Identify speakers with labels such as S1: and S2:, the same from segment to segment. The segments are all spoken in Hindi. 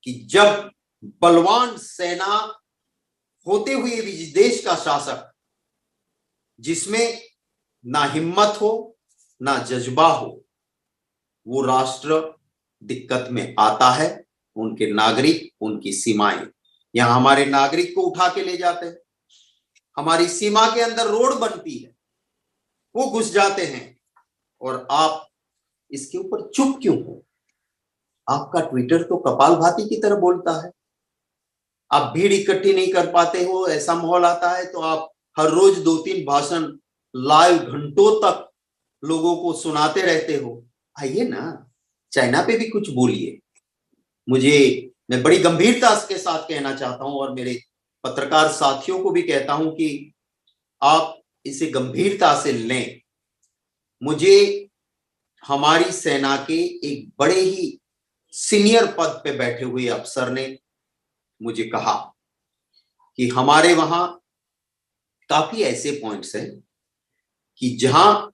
S1: कि जब बलवान सेना होते हुए भी देश का शासक, जिसमें ना हिम्मत हो ना जज्बा हो, वो राष्ट्र दिक्कत में आता है। उनके नागरिक, उनकी सीमाएं, यहां हमारे नागरिक को उठा के ले जाते हैं, हमारी सीमा के अंदर रोड बनती है, वो घुस जाते हैं, और आप इसके ऊपर चुप क्यों हो? आपका ट्विटर तो कपालभाति की तरह बोलता है। आप भीड़ इकट्ठी नहीं कर पाते हो, ऐसा माहौल आता है तो आप हर रोज 2-3 भाषण लाइव घंटों तक लोगों को सुनाते रहते हो। आइए ना, चाइना पे भी कुछ बोलिए। मैं बड़ी गंभीरता के साथ कहना चाहता हूं, और मेरे पत्रकार साथियों को भी कहता हूं कि आप इसे गंभीरता से लें। मुझे हमारी सेना के एक बड़े ही सीनियर पद पे बैठे हुए अफसर ने मुझे कहा कि हमारे वहां काफी ऐसे पॉइंट्स हैं कि जहां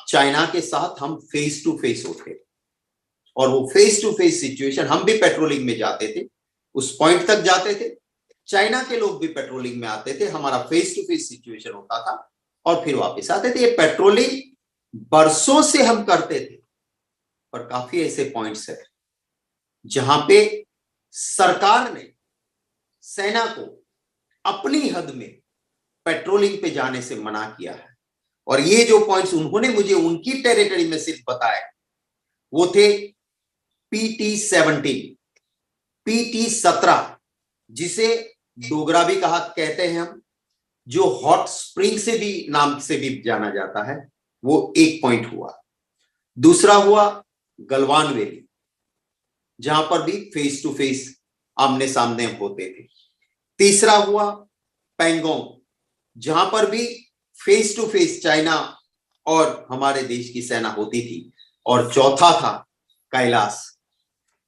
S1: चाइना के साथ हम फेस टू फेस होते, और वो फेस टू फेस सिचुएशन, हम भी पेट्रोलिंग में जाते थे, उस पॉइंट तक जाते थे, चाइना के लोग भी पेट्रोलिंग में आते थे, हमारा फेस टू फेस सिचुएशन होता था और फिर वापस आते थे। ये पेट्रोलिंग बरसों से हम करते थे, पर काफी ऐसे पॉइंट्स है जहां पे सरकार ने सेना को अपनी हद में पेट्रोलिंग पे जाने से मना किया है। और ये जो पॉइंट्स उन्होंने मुझे उनकी टेरिटरी में सिर्फ बताए, वो थे PT-17, PT-17, जिसे डोगरा भी कहते हैं हम, जो हॉट स्प्रिंग से भी नाम से भी जाना जाता है, वो एक पॉइंट हुआ। दूसरा हुआ गलवान वैली, जहां पर भी फेस टू फेस आमने सामने होते थे। तीसरा हुआ पैंगोंग, जहां पर भी फेस टू फेस चाइना और हमारे देश की सेना होती थी। और चौथा था कैलाश।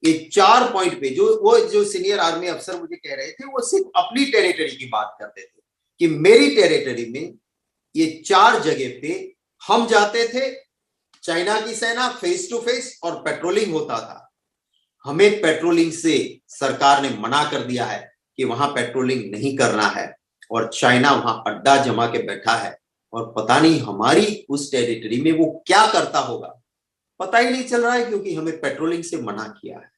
S1: ये 4 पॉइंट पे जो सीनियर आर्मी अफसर मुझे कह रहे थे, वो सिर्फ अपनी टेरिटरी की बात करते थे कि मेरी टेरिटरी में ये 4 जगह पे हम जाते थे, चाइना की सेना फेस टू फेस और पेट्रोलिंग होता था। हमें पेट्रोलिंग से सरकार ने मना कर दिया है कि वहां पेट्रोलिंग नहीं करना है, और चाइना वहां अड्डा जमा के बैठा है, और पता नहीं हमारी उस टेरिटरी में वो क्या करता होगा, पता ही नहीं चल रहा है, क्योंकि हमें पेट्रोलिंग से मना किया है।